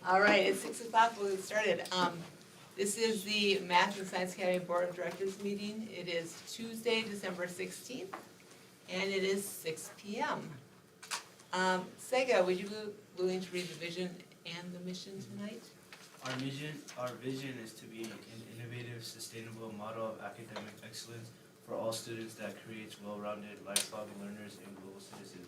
All right, it's 6 o'clock, we'll get started. This is the Math and Science Academy Board of Directors meeting. It is Tuesday, December 16th, and it is 6 p.m. Sega, would you be willing to read the vision and the mission tonight? Our vision is to be an innovative, sustainable model of academic excellence for all students that creates well-rounded, lifelong learners and global citizens.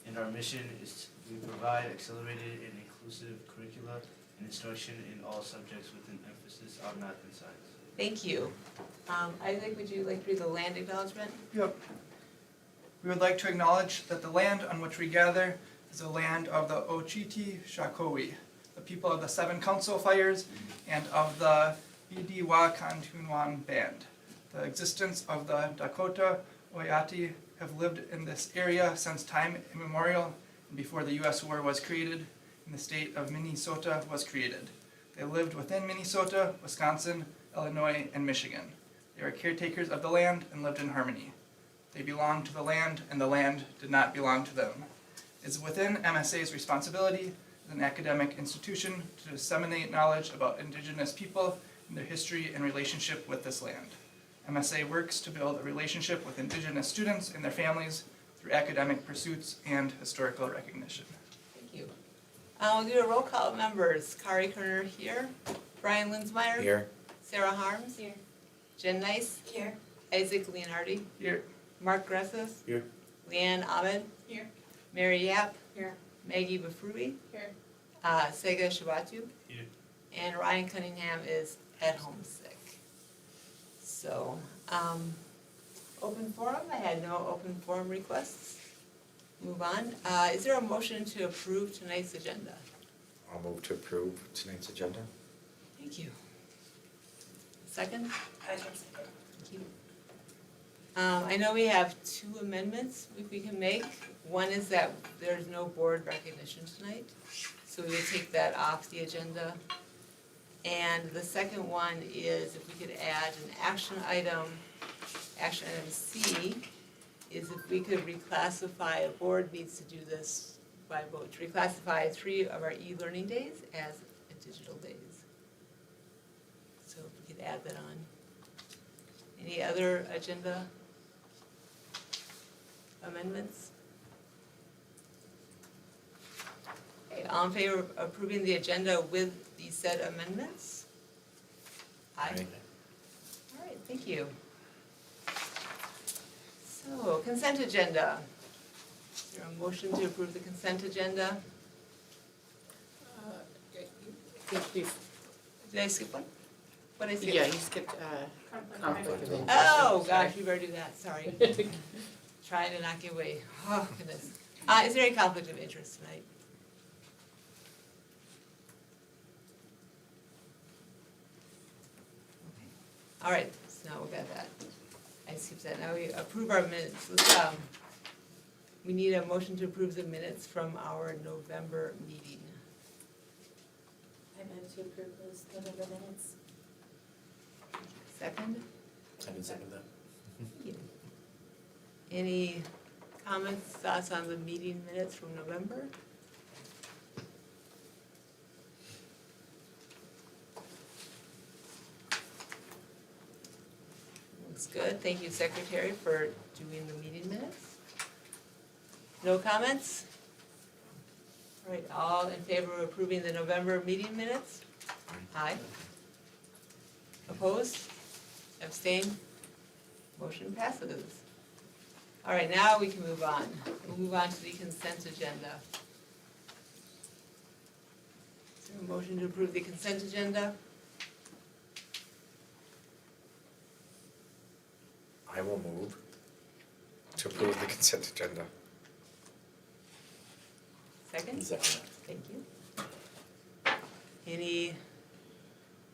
And our mission is we provide accelerated and inclusive curricula and instruction in all subjects with an emphasis on math and science. Thank you. Isaac, would you like to read the land acknowledgement? Yep. We would like to acknowledge that the land on which we gather is the land of the Ochiti Shakoi, the people of the 7 council fires, and of the Bidiwa Kantunwan band. The existence of the Dakota Oyati have lived in this area since time immemorial and before the U.S. war was created and the state of Minnesota was created. They lived within Minnesota, Wisconsin, Illinois, and Michigan. They were caretakers of the land and lived in harmony. They belonged to the land, and the land did not belong to them. It is within MSA's responsibility as an academic institution to disseminate knowledge about Indigenous people and their history and relationship with this land. MSA works to build a relationship with Indigenous students and their families through academic pursuits and historical recognition. Thank you. We'll do a roll call of members. Kari Kerner here. Brian Linsmeyer. Here. Sarah Harms. Here. Jen Nice. Here. Isaac Leonardi. Here. Mark Gressis. Here. Leanne Ahmed. Here. Mary Yap. Here. Maggie Bafrui. Here. Sega Shabatu. Here. And Ryan Cunningham is at home sick. So, open forum, I had no open forum requests. Move on. Is there a motion to approve tonight's agenda? I'll move to approve tonight's agenda. Thank you. Second? I can second. Thank you. I know we have 2 amendments we can make. One is that there's no board recognition tonight, so we would take that off the agenda. And the second one is if we could add an action item C, is if we could reclassify, a board needs to do this by vote, to reclassify 3 of our e-learning days as digital days. So if we could add that on. Any other agenda amendments? Okay, all in favor of approving the agenda with the said amendments? Aye. All right, thank you. So, consent agenda. Is there a motion to approve the consent agenda? Did I skip one? What did I skip? Yeah, you skipped conflict of interest. Oh, gosh, we better do that, sorry. Trying to not give away, oh goodness. Is there any conflict of interest tonight? Okay. All right, so now we got that. I skipped that. Now we approve our minutes. We need a motion to approve the minutes from our November meeting. I move to approve those November minutes. Second? I can second that. Thank you. Any comments, thoughts on the meeting minutes from November? Looks good. Thank you, Secretary, for doing the meeting minutes. No comments? All right, all in favor of approving the November meeting minutes? Aye. Opposed? Abstained? Motion passes. All right, now we can move on. We'll move on to the consent agenda. Is there a motion to approve the consent agenda? I will move to approve the consent agenda. Second? Second. Thank you. Any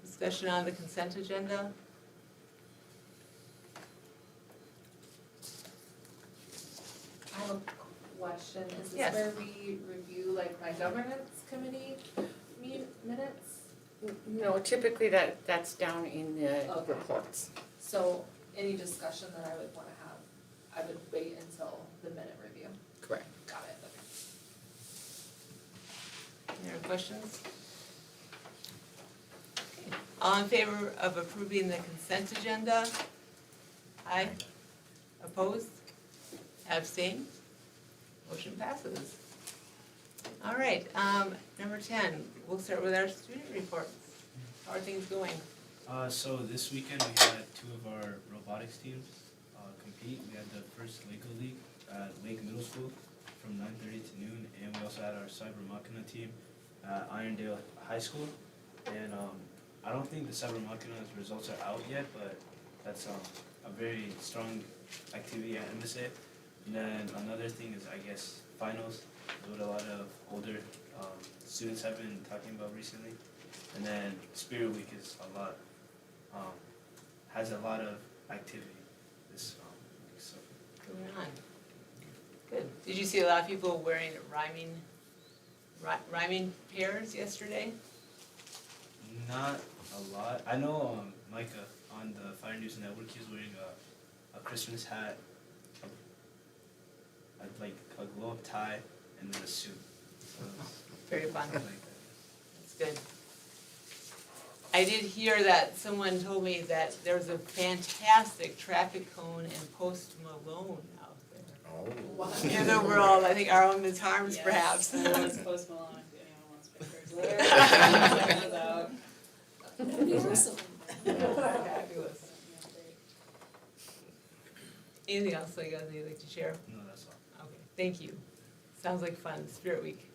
discussion on the consent agenda? I have a question. Is this Yes. where we review like my governance committee minutes? No, typically that's down in the Okay. reports. So any discussion that I would wanna have, I would wait until the minute review. Correct. Got it, okay. Any other questions? Okay. All in favor of approving the consent agenda? Aye. Opposed? Abstained? Motion passes. All right, number 10, we'll start with our student reports. How are things going? So this weekend we had two of our robotics teams compete. We had the first Lego League at Lake Middle School from 9:30 to noon, and we also had our Cyber Machina team at Irondale High School. And I don't think the Cyber Machina's results are out yet, but that's a very strong activity at MSA. And then another thing is, I guess, finals, is what a lot of older students have been talking about recently. And then Spirit Week is a lot, has a lot of activity this week, so. Going on. Good. Did you see a lot of people wearing rhyming pairs yesterday? Not a lot. I know Micah on the Fire News Network, he was wearing a Christmas hat, like a glow-up tie, and then a suit. So it was Very fun. like that. That's good. I did hear that someone told me that there was a fantastic traffic cone and Post Malone out there. Oh. In the world, I think our own Ms. Harms Yes, perhaps. that was Post Malone, if anyone wants pictures. Check those out. Fabulous. Anything else that you guys would like to share? No, that's all. Okay, thank you. Sounds like fun, Spirit Week.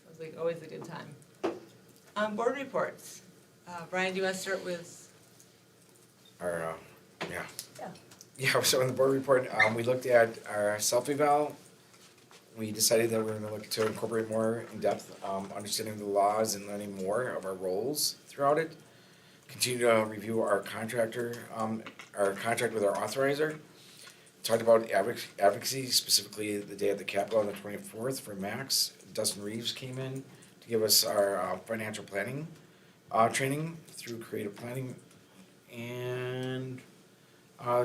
Sounds like always a good time. Board reports. Brian, do you want to start with? Our, yeah. Yeah. Yeah, so in the board report, we looked at our self-eval. We decided that we're gonna look to incorporate more in-depth, understanding the laws and learning more of our roles throughout it. Continue to review our contract with our authorizer. Talked about advocacy, specifically the day at the Capitol on the 24th for Max. Dustin Reeves came in to give us our financial planning training through creative planning. And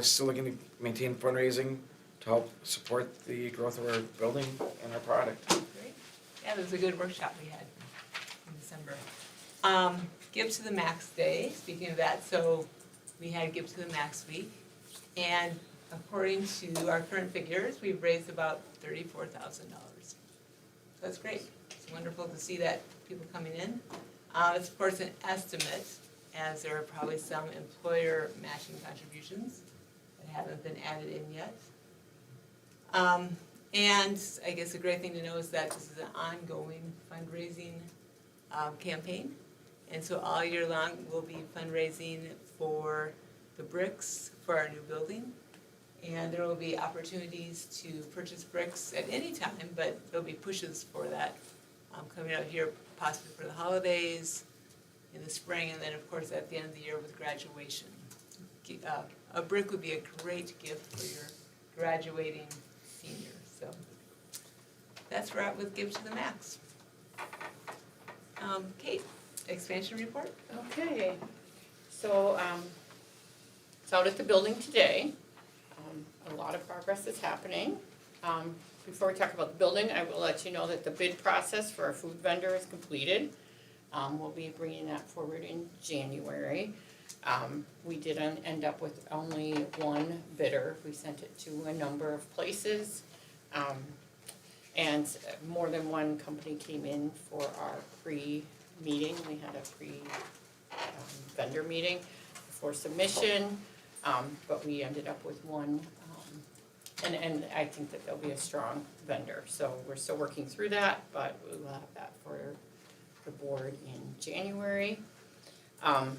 still looking to maintain fundraising to help support the growth of our building and our product. Great. Yeah, it was a good workshop we had in December. Give to the Max Day, speaking of that, so we had Give to the Max week. And according to our current figures, we've raised about $34,000. That's great. It's wonderful to see that people coming in. It's of course an estimate, as there are probably some employer matching contributions that haven't been added in yet. And I guess a great thing to know is that this is an ongoing fundraising campaign. And so all year long, we'll be fundraising for the bricks for our new building. And there will be opportunities to purchase bricks at any time, but there'll be pushes for that coming out here possibly for the holidays, in the spring, and then of course at the end of the year with graduation. A brick would be a great gift for your graduating senior, so that's where we're at with Give to the Max. Kate, expansion report? Okay, so, it's out at the building today. A lot of progress is happening. Before we talk about the building, I will let you know that the bid process for our food vendor is completed. We'll be bringing that forward in January. We did end up with only one bidder. We sent it to a number of places. And more than one company came in for our pre-meeting. We had a pre-vendor meeting for submission, but we ended up with one. And I think that they'll be a strong vendor. So we're still working through that, but we will have that for the board in January. And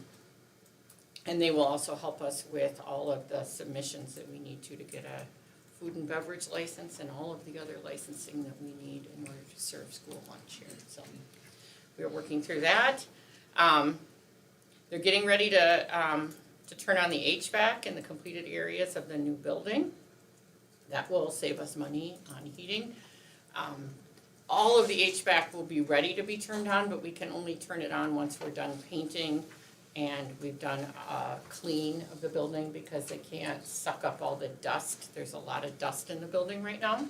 they will also help us with all of the submissions that we need to get a food and beverage license and all of the other licensing that we need in order to serve school lunch here. So we are working through that. They're getting ready to turn on the HVAC in the completed areas of the new building. That will save us money on heating. All of the HVAC will be ready to be turned on, but we can only turn it on once we're done painting and we've done a clean of the building because they can't suck up all the dust. There's a lot of dust in the building right now.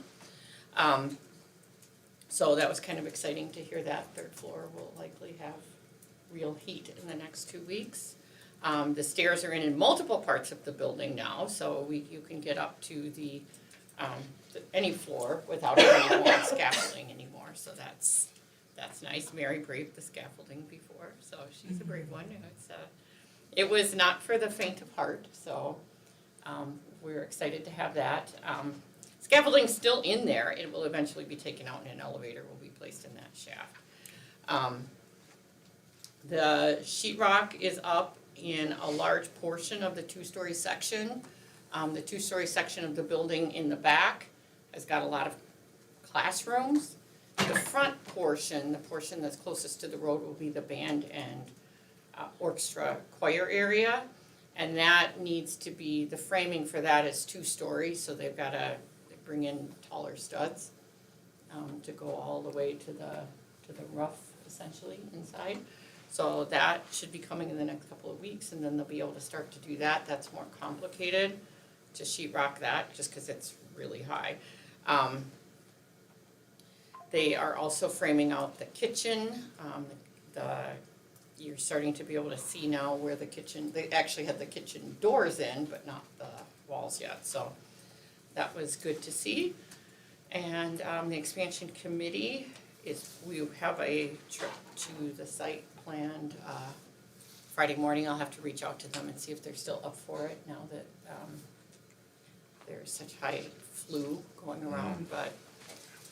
So that was kind of exciting to hear that. Third floor will likely have real heat in the next 2 weeks. The stairs are in multiple parts of the building now, so you can get up to any floor without any more scaffolding anymore, so that's nice. Mary braved the scaffolding before, so she's a brave one. It was not for the faint of heart, so we're excited to have that. Scaffolding's still in there. It will eventually be taken out and an elevator will be placed in that shaft. The sheetrock is up in a large portion of the two-story section. The two-story section of the building in the back has got a lot of classrooms. The front portion, the portion that's closest to the road, will be the band and orchestra choir area. And that needs to be, the framing for that is 2 stories, so they've got to bring in taller studs to go all the way to the roof, essentially, inside. So that should be coming in the next couple of weeks, and then they'll be able to start to do that. That's more complicated to sheetrock that, just because it's really high. They are also framing out the kitchen. You're starting to be able to see now where the kitchen, they actually had the kitchen doors in, but not the walls yet, so that was good to see. And the expansion committee we have a trip to the site planned Friday morning. I'll have to reach out to them and see if they're still up for it now that there's such high flu going around, but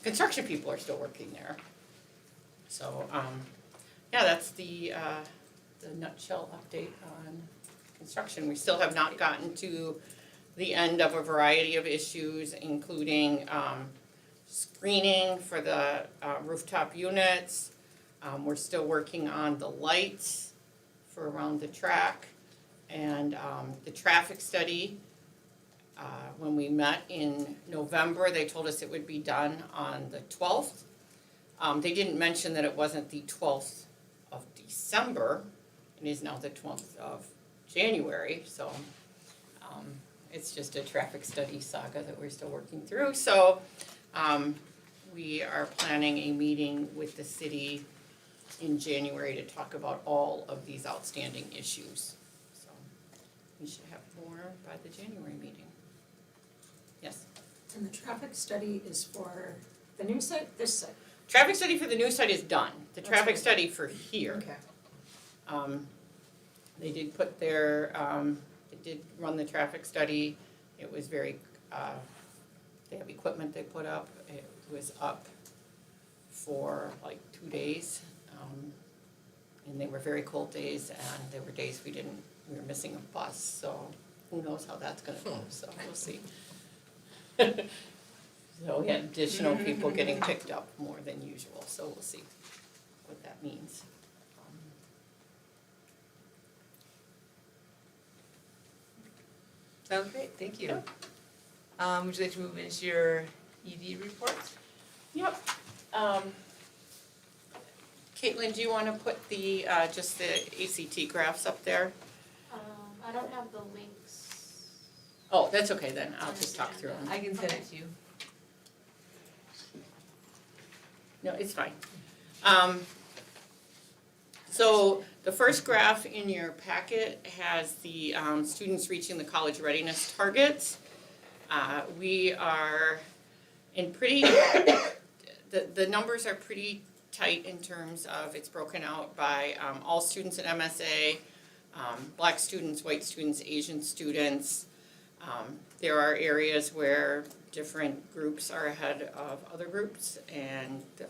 construction people are still working there. So, yeah, that's the nutshell update on construction. We still have not gotten to the end of a variety of issues, including screening for the rooftop units. We're still working on the lights for around the track, and the traffic study. When we met in November, they told us it would be done on the 12th. They didn't mention that it wasn't the 12th of December. It is now the 12th of January, so it's just a traffic study saga that we're still working through. So we are planning a meeting with the city in January to talk about all of these outstanding issues. So we should have more by the January meeting. Yes? And the traffic study is for the new site, this site? Traffic study for the new site is done. The That's traffic good. study for here. Okay. They did put their, they did run the traffic study. It was very, they have equipment they put up. It was up for like 2 days. And they were very cold days, and there were days we were missing a bus, so who knows how that's gonna go, so we'll see. So we had additional people getting picked up more than usual, so we'll see what that means. Sounds great, thank you. Would you like to move into your ED report? Yep. Caitlin, do you wanna put the, just the ACT graphs up there? I don't have the links. Oh, that's okay then, I'll just talk through them. I can send it to you. No, it's fine. So the first graph in your packet has the students reaching the college readiness targets. We are in pretty, the numbers are pretty tight in terms of it's broken out by all students at MSA, Black students, white students, Asian students. There are areas where different groups are ahead of other groups,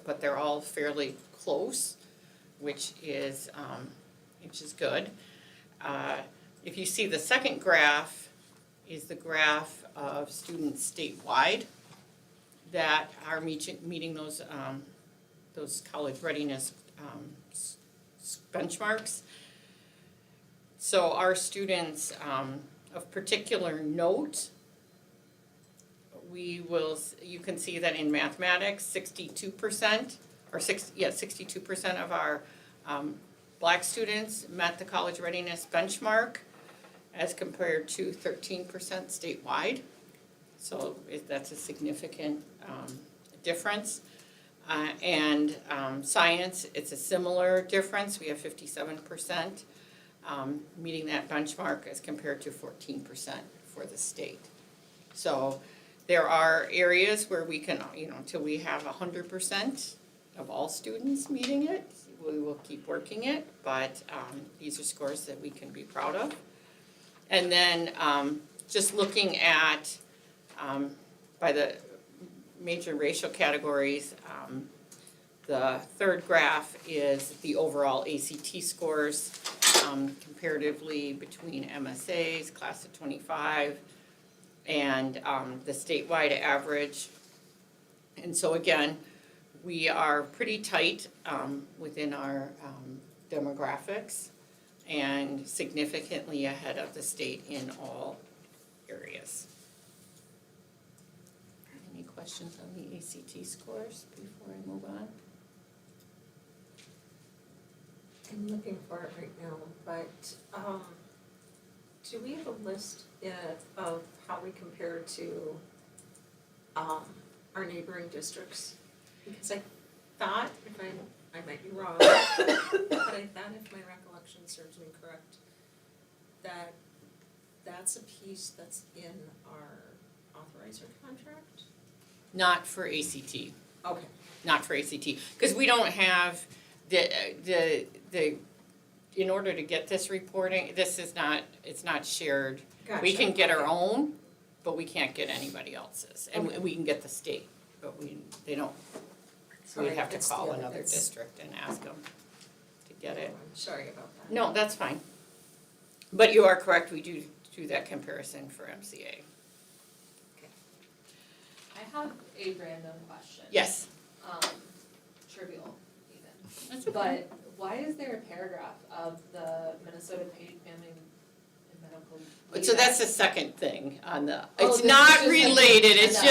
but they're all fairly close, which is good. If you see the second graph is the graph of students statewide that are meeting those college readiness benchmarks. So our students of particular note, you can see that in mathematics, 62% of our Black students met the college readiness benchmark as compared to 13% statewide. So that's a significant difference. Science, it's a similar difference, we have 57%, meeting that benchmark as compared to 14% for the state. So there are areas where we can, until we have 100% of all students meeting it, we will keep working it, but these are scores that we can be proud of. And then just looking at, by the major racial categories, the third graph is the overall ACT scores, comparatively between MSAs, class of 25, and the statewide average. And so again, we are pretty tight within our demographics and significantly ahead of the state in all areas. Any questions on the ACT scores before I move on? I'm looking for it right now, but do we have a list of how we compare to our neighboring districts? Because I thought, I might be wrong, but I thought if my recollection serves me correct, that that's a piece that's in our authorizer contract? Not for ACT, Okay. not for ACT, because we don't have the, in order to get this reporting, this is not, it's not shared. We Gotcha. can get our Okay. own, but we can't get anybody else's, and Okay. we can get the state, but they don't. So we'd have to It's call the- another it's- district and ask them to get it. I'm sorry about that. No, that's fine. But you are correct, we do that comparison for MCA. I have a random question. Yes. Trivial even. That's okay. But why is there a paragraph of the Minnesota Paid Family and Medical Leave So that's the Act? second thing on the, Oh, it's this is not just like- related, it's No.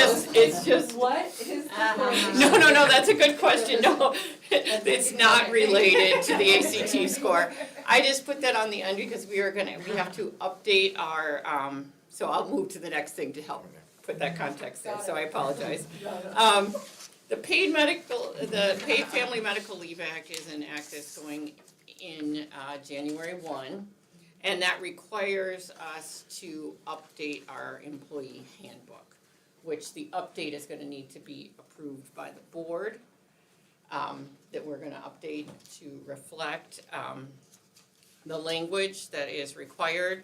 just. What is the correlation? No, that's a good question, no, it's not related to the ACT score. I just put that on the end because we have to update our, so I'll move to the next thing to help put that context there, so I apologize. The Paid Family Medical Leave Act is an act that's going in January 1, and that requires us to update our employee handbook, which the update is gonna need to be approved by the board, that we're gonna update to reflect the language that is required.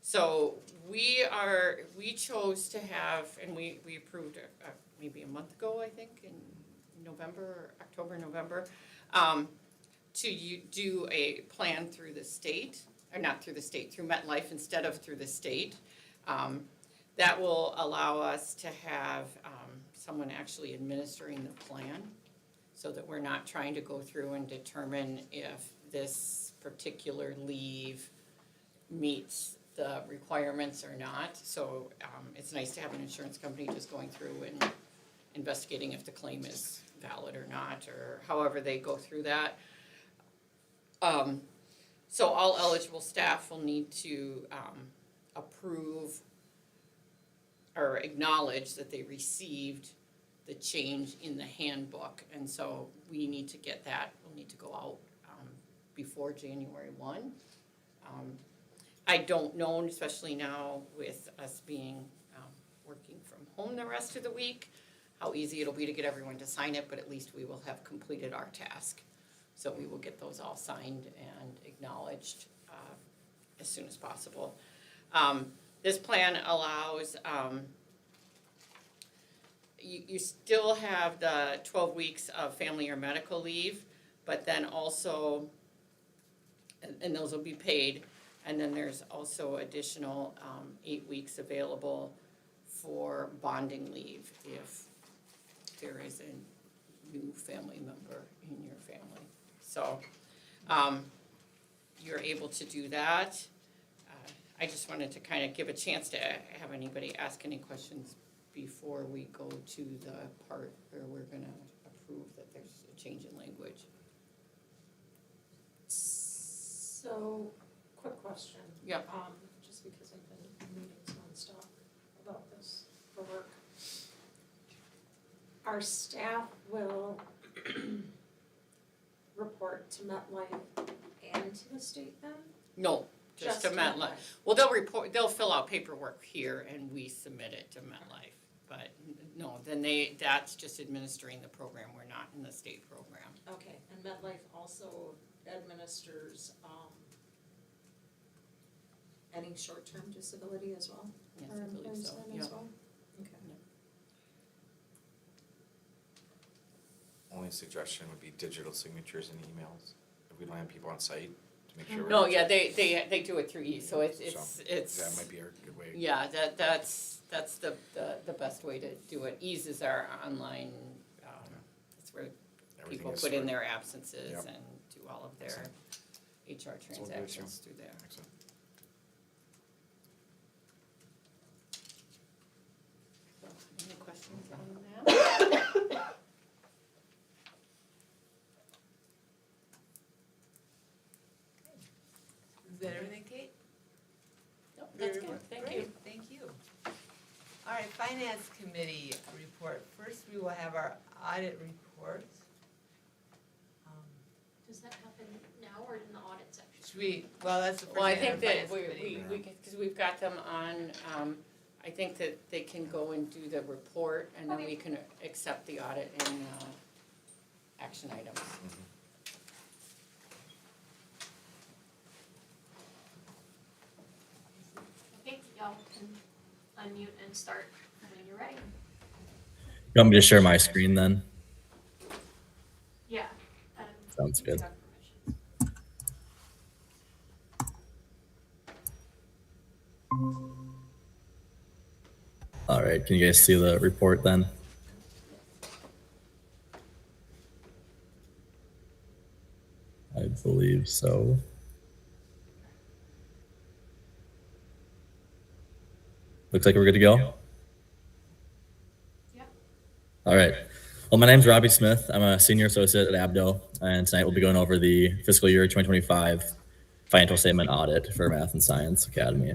So we chose to have, and we approved maybe a month ago, I think, in October, November, to do a plan through the state, or not through the state, through MetLife instead of through the state. That will allow us to have someone actually administering the plan, so that we're not trying to go through and determine if this particular leave meets the requirements or not. So it's nice to have an insurance company just going through and investigating if the claim is valid or not, or however they go through that. So all eligible staff will need to approve or acknowledge that they received the change in the handbook. And so we need to get that, we'll need to go out before January 1. I don't know, especially now with us being working from home the rest of the week, how easy it'll be to get everyone to sign it, but at least we will have completed our task. So we will get those all signed and acknowledged as soon as possible. This plan allows, you still have the 12 weeks of family or medical leave, but then also, and those will be paid, and then there's also additional 8 weeks available for bonding leave if there is a new family member in your family. So you're able to do that. I just wanted to kind of give a chance to have anybody ask any questions before we go to the part where we're gonna approve that there's a change in language. So, quick question. Yep. Just because I've been in meetings nonstop about this for work. our staff will report to MetLife and to the state then? No, just to to MetLife. Well, they'll fill out paperwork here and we submit it to MetLife. But no, then that's just administering the program. We're not in the state program. Okay, and MetLife also administers, any short-term disability as well? Yes, for I believe employees so, then yeah. as well? Okay. Only suggestion would be digital signatures and emails, if we don't have people on site, to make sure. No, yeah, they do it through so it's That might be a good way. yeah, that's the best way to do it. Ease is our online, that's where Everything people is put in sorted. their absences Yep. and do all of their HR we'll do it, transactions through there. Excellent. So, any questions on that? Is that everything, Kate? No, that's Your good, report? thank Great, you. Thank you. All right, Finance Committee report. First, we will have our audit report. Does that happen now or in the audit section? Should we, well, that's the first Well, I thing on think that Finance Committee. because we've got them on, I think that they can go and do the report and then we can accept the audit and, action items. Okay, y'all can unmute and start when you're ready. You want me to share my screen then? Yeah. Sounds you good. have permission. All right, can you guys see the report then? I believe so. Looks like we're good to go. Yeah. All right. Well, my name's Robbie Smith. I'm a senior associate at Abdo, and tonight we'll be going over the fiscal year 2025 financial statement audit for Math and Science Academy.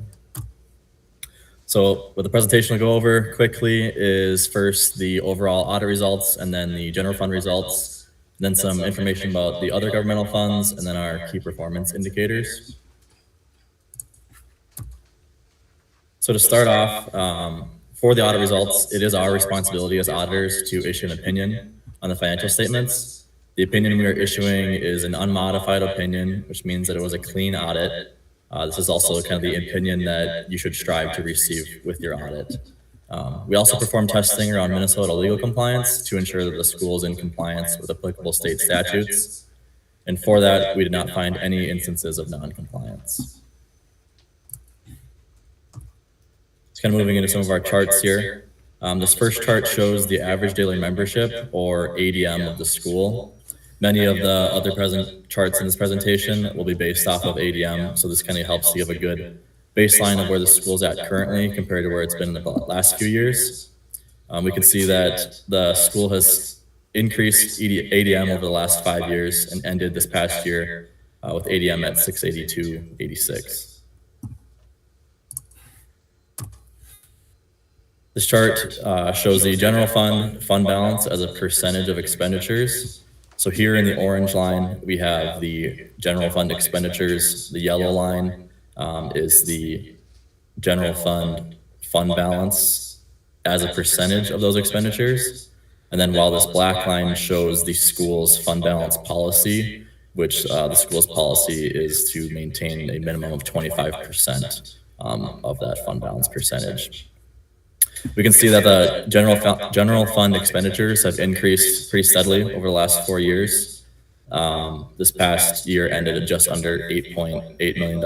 So what the presentation will go over quickly is first the overall audit results and then the general fund results, then some information about the other governmental funds, and then our key performance indicators. So to start off, for the audit results, it is our responsibility as auditors to issue an opinion on the financial statements. The opinion we are issuing is an unmodified opinion, which means that it was a clean audit. This is also kind of the opinion that you should strive to receive with your audit. We also perform testing around Minnesota legal compliance to ensure that the school is in compliance with applicable state statutes. And for that, we did not find any instances of non-compliance. Kind of moving into some of our charts here. This first chart shows the average daily membership, or ADM, of the school. Many of the other present charts in this presentation will be based off of ADM, so this kind of helps to give a good baseline of where the school's at currently compared to where it's been in the last few years. We can see that the school has increased ADM over the last 5 years and ended this past year with ADM at 682.86. This chart shows the general fund balance as a percentage of expenditures. So here in the orange line, we have the general fund expenditures. The yellow line is the general fund balance as a percentage of those expenditures. And then while this black line shows the school's fund balance policy, which the school's policy is to maintain a minimum of 25% of that fund balance percentage. We can see that the general fund expenditures have increased pretty steadily over the last 4 years. This past year ended at just under $8.8 million.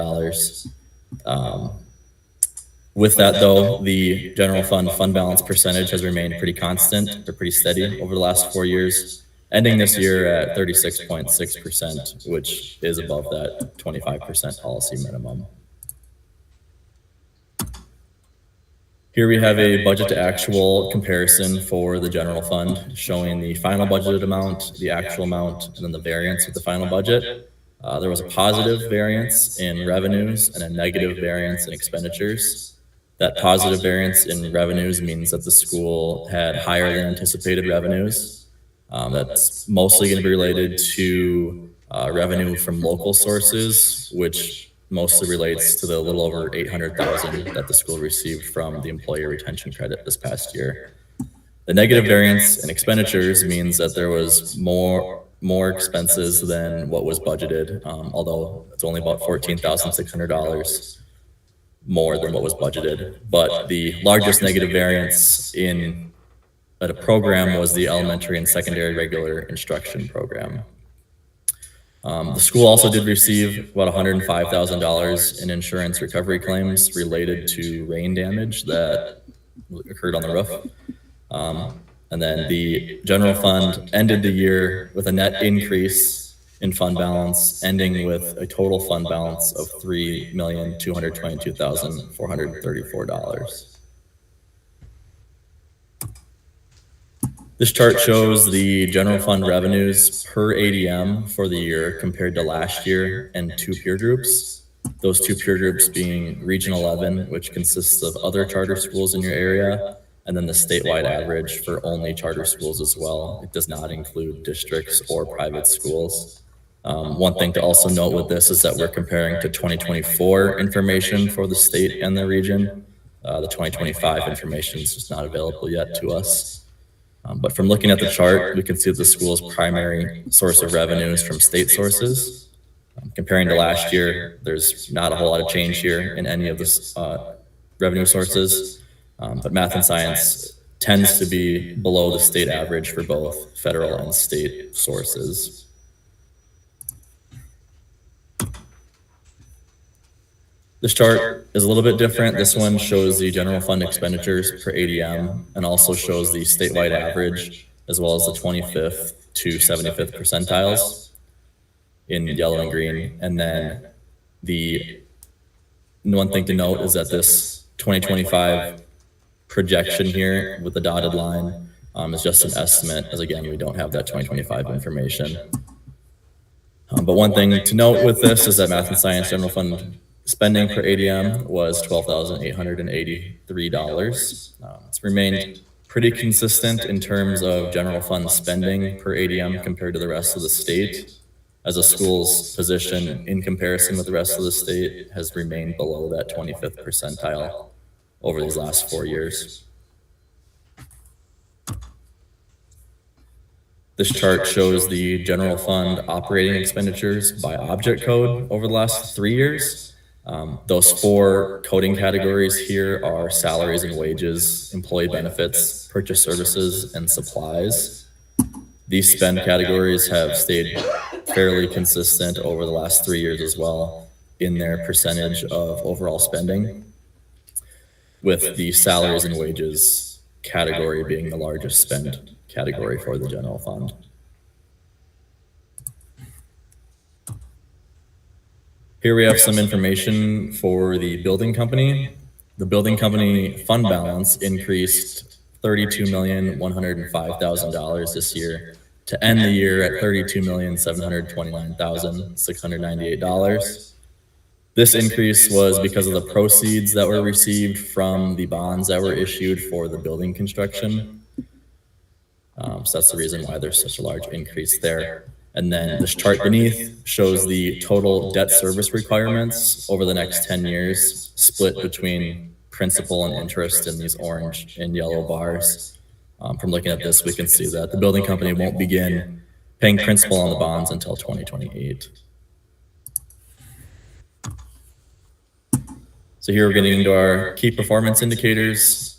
With that though, the general fund balance percentage has remained pretty constant or pretty steady over the last 4 years, ending this year at 36.6%, which is above that 25% policy minimum. Here we have a budget to actual comparison for the general fund, showing the final budgeted amount, the actual amount, and then the variance with the final budget. There was a positive variance in revenues and a negative variance in expenditures. That positive variance in revenues means that the school had higher than anticipated revenues. That's mostly going to be related to revenue from local sources, which mostly relates to the little over 800,000 that the school received from the employee retention credit this past year. The negative variance in expenditures means that there was more expenses than what was budgeted, although it's only about $14,600 more than what was budgeted. But the largest negative variance in a program was the elementary and secondary regular instruction program. The school also did receive about $105,000 in insurance recovery claims related to rain damage that occurred on the roof. And then the general fund ended the year with a net increase in fund balance, ending with a total fund balance of $3,222,434. This chart shows the general fund revenues per ADM for the year compared to last year and two peer groups. Those two peer groups being Region 11, which consists of other charter schools in your area, and then the statewide average for only charter schools as well. It does not include districts or private schools. One thing to also note with this is that we're comparing to 2024 information for the state and the region. The 2025 information is just not available yet to us. But from looking at the chart, we can see that the school's primary source of revenue is from state sources. Comparing to last year, there's not a whole lot of change here in any of the revenue sources. But math and science tends to be below the state average for both federal and state sources. This chart is a little bit different. This one shows the general fund expenditures per ADM and also shows the statewide average as well as the 25th to 75th percentiles in yellow and green. And then the one thing to note is that this 2025 projection here with the dotted line is just an estimate, as again, we don't have that 2025 information. But one thing to note with this is that math and science general fund spending per ADM was $12,883. It's remained pretty consistent in terms of general fund spending per ADM compared to the rest of the state, as a school's position in comparison with the rest of the state has remained below that 25th percentile over these last 4 years. This chart shows the general fund operating expenditures by object code over the last 3 years. Those 4 coding categories here are salaries and wages, employee benefits, purchase services, and supplies. These spend categories have stayed fairly consistent over the last 3 years as well in their percentage of overall spending, with the salaries and wages category being the largest spend category for the general fund. Here we have some information for the building company. The building company fund balance increased $32,105,000 this year to end the year at $32,729,698. This increase was because of the proceeds that were received from the bonds that were issued for the building construction. So that's the reason why there's such a large increase there. And then this chart beneath shows the total debt service requirements over the next 10 years, split between principal and interest in these orange and yellow bars. From looking at this, we can see that the building company won't begin paying principal on the bonds until 2028. So here we're getting into our key performance indicators.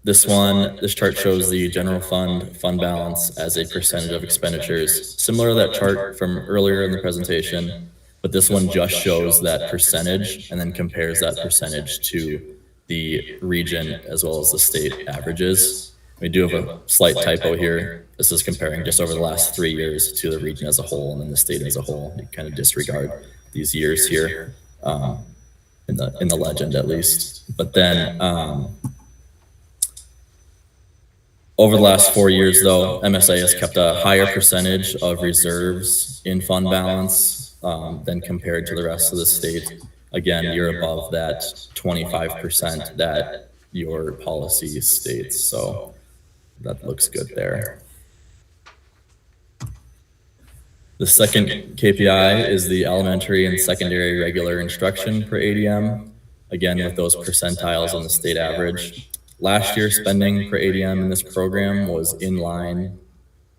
This chart shows the general fund balance as a percentage of expenditures, similar to that chart from earlier in the presentation, but this one just shows that percentage and then compares that percentage to the region as well as the state averages. We do have a slight typo here. This is comparing just over the last 3 years to the region as a whole and then the state as a whole. You kind of disregard these years here in the legend at least. But then over the last 4 years, though, MSA has kept a higher percentage of reserves in fund balance than compared to the rest of the state. again, you're above that 25% that your policy states, so that looks good there. The second KPI is the elementary and secondary regular instruction per ADM, again with those percentiles on the state average. Last year, spending per ADM in this program was in line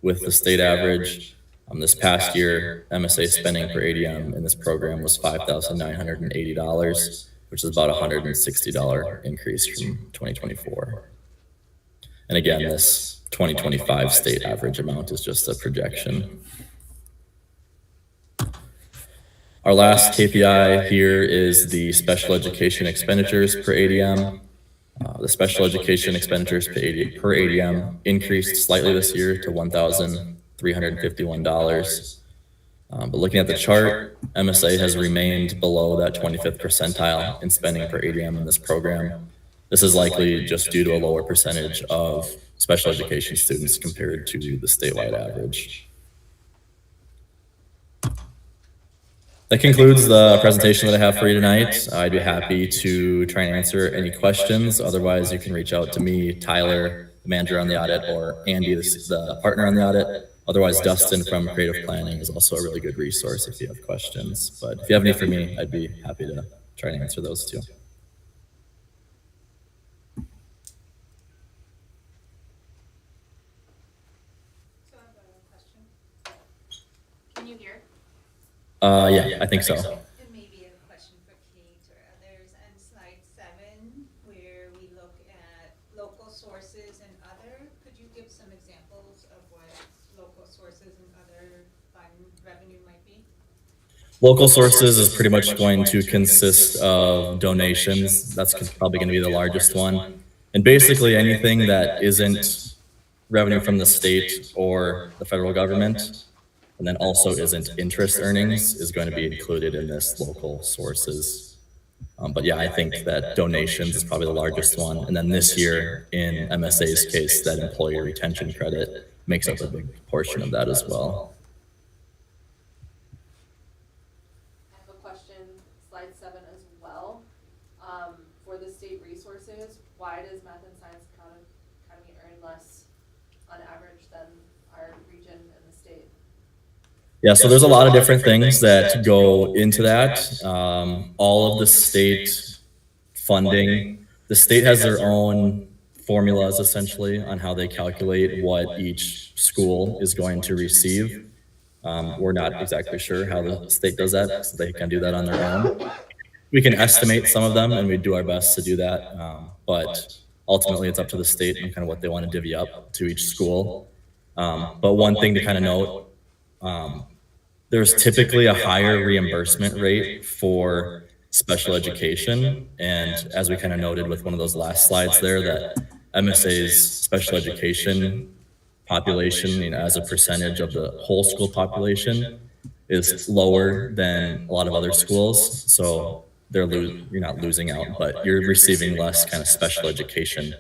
with the state average. This past year, MSA spending per ADM in this program was $5,980, which is about a $160 increase from 2024. And again, this 2025 state average amount is just a projection. Our last KPI here is the special education expenditures per ADM. The special education expenditures per ADM increased slightly this year to $1,351. But looking at the chart, MSA has remained below that 25th percentile in spending per ADM in this program. This is likely just due to a lower percentage of special education students compared to the statewide average. That concludes the presentation that I have for you tonight. I'd be happy to try and answer any questions. Otherwise, you can reach out to me, Tyler, the manager on the audit, or Andy, the partner on the audit. Otherwise, Dustin from Creative Planning is also a really good resource if you have questions. But if you have any for me, I'd be happy to try and answer those too. So I have a question. Can you hear? Yeah, I think so. It may be a question for Kate or others. On slide 7, where we look at local sources and other, could you give some examples of what local sources and other fund revenue might be? Local sources is pretty much going to consist of donations. That's probably going to be the largest one. And basically anything that isn't revenue from the state or the federal government, and then also isn't interest earnings, is going to be included in this local sources. But yeah, I think that donations is probably the largest one. And then this year, in MSA's case, that employee retention credit makes up a big portion of that as well. I have a question, slide 7 as well. For the state resources, why does Math and Science Academy earn less on average than our region and the state? Yeah, so there's a lot of different things that go into that. All of the state funding, the state has their own formulas essentially on how they calculate what each school is going to receive. We're not exactly sure how the state does that, so they can do that on their own. We can estimate some of them, and we do our best to do that, but ultimately it's up to the state and kind of what they want to divvy up to each school. But one thing to kind of note, there's typically a higher reimbursement rate for special education, and as we kind of noted with one of those last slides there, that MSA's special education population, as a percentage of the whole school population, is lower than a lot of other schools. So you're not losing out, but you're receiving less kind of special education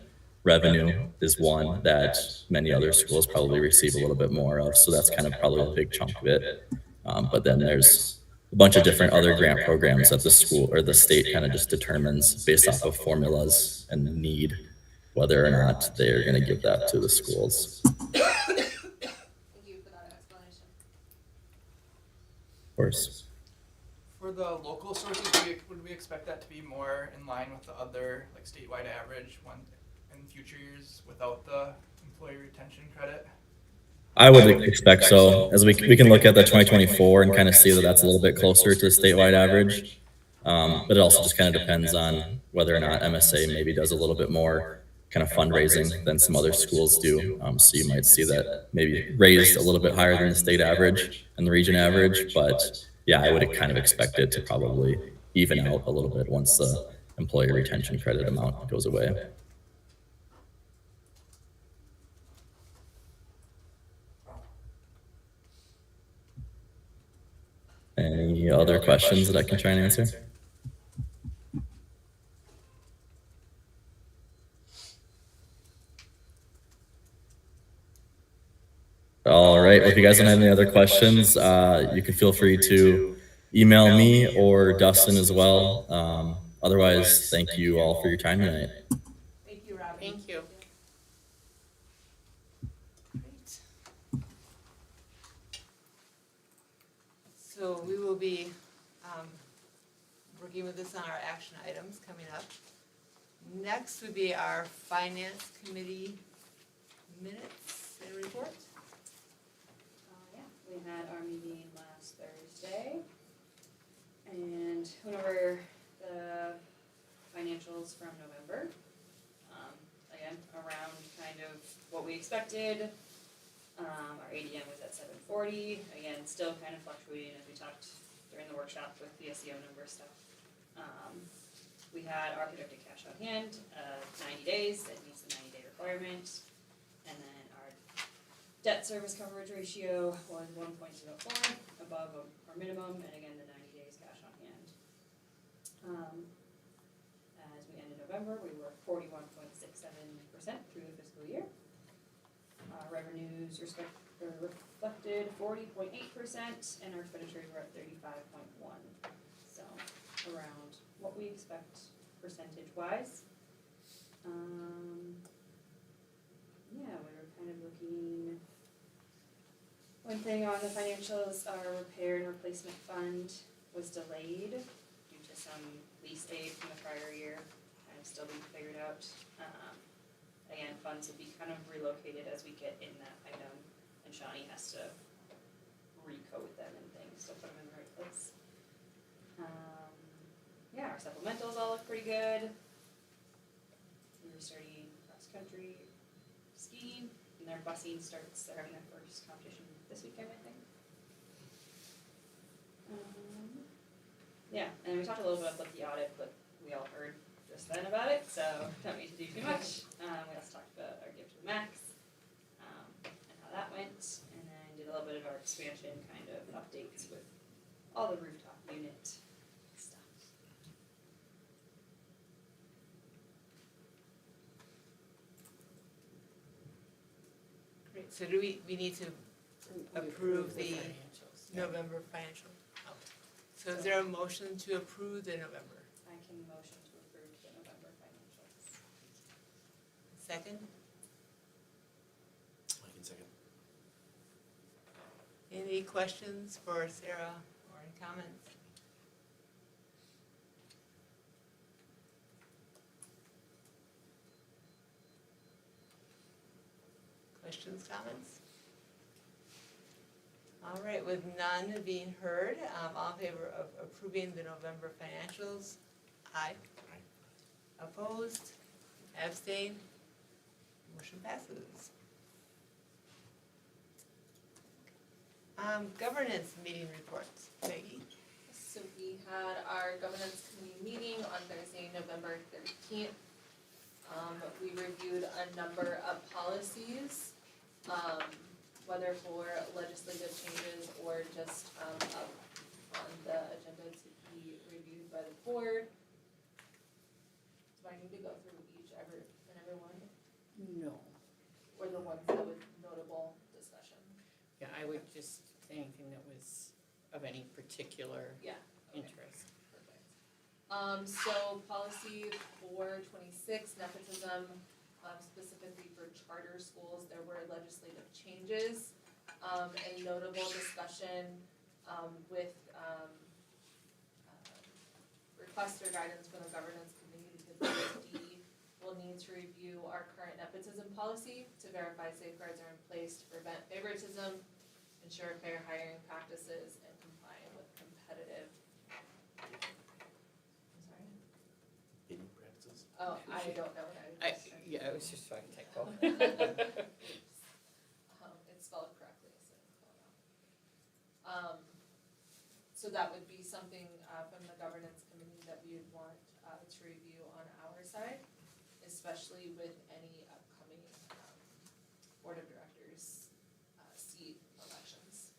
revenue is one that many other schools probably receive a little bit more of. So that's kind of probably a big chunk of it. But then there's a bunch of different other grant programs that the school or the state kind of just determines based off of formulas and need, whether or not they're going to give that to the schools. Thank you for that explanation. Of course. For the local sources, would we expect that to be more in line with the other, like, statewide average one in future years without the employee retention credit? I would expect so. As we can look at the 2024 and kind of see that that's a little bit closer to the statewide average. But it also just kind of depends on whether or not MSA maybe does a little bit more kind of fundraising than some other schools do. So you might see that maybe raised a little bit higher than the state average and the region average. But yeah, I would kind of expect it to probably even out a little bit once the employee retention credit amount goes away. Any other questions that I can try and answer? All right, well, if you guys don't have any other questions, you can feel free to email me or Dustin as well. Otherwise, thank you all for your time tonight. Thank you, Robin. Thank you. Great. So we will be working with this on our action items coming up. Next would be our finance committee minutes and report. Yeah, we had our meeting last Thursday and went over the financials from November. Again, around kind of what we expected. Our ADM was at 740, again, still kind of fluctuating as we talked during the workshop with the SEO number stuff. We had our projected cash on hand, 90 days, it meets the 90-day requirement. And then our debt service coverage ratio was 1.04, above our minimum, and again, the 90 days cash on hand. As we ended November, we were 41.67% through the fiscal year. Revenues reflected 40.8%, and our expenditures were at 35.1. So around what we expect percentage-wise. Yeah, we were kind of looking. One thing on the financials, our repair and replacement fund was delayed due to some lease aid from the prior year, kind of still being figured out. Again, funds will be kind of relocated as we get in that item, and Shawnee has to recode them and things to put them in the right place. Yeah, our supplementals all look pretty good. We were starting cross-country skiing, and their busing starts, they're having their first competition this weekend, I think. Yeah, and we talked a little bit about the audit, but we all heard just then about it, so don't need to do too much. We also talked about our gift to the max, and how that went, and then did a little bit of our expansion kind of updates with all the rooftop unit stuff. Great, so do we need to approve the financials. November financial? Oh. So is there a motion to approve the November? I can motion to approve the November financials. Second? I can second. Any questions for Sarah or any comments? Questions, comments? All right, with none being heard, all in favor of approving the November financials? Aye. Opposed? Abstained? Motion passes. Governance meeting reports. Peggy? So we had our governance committee meeting on Thursday, November 13th. We reviewed a number of policies, whether for legislative changes or just up on the agenda to be reviewed by the board. Do I need to go through every one, No. or the ones that with notable discussion? Yeah, I would just say anything that was of any particular Yeah. interest. Perfect. So policy 426, nepotism, specifically for charter schools, there were legislative changes, and notable discussion, with, requests or guidance from the governance committee, because BOD will need to review our current nepotism policy to verify safeguards are in place to prevent favoritism, ensure fair hiring practices, and complying with competitive. I'm sorry? Bidding practices? Oh, I don't know what Yeah, I was just trying to typo. It's spelled correctly, so. So that would be something, from the governance committee that we would want, to review on our side, especially with any upcoming, board of directors, seat elections.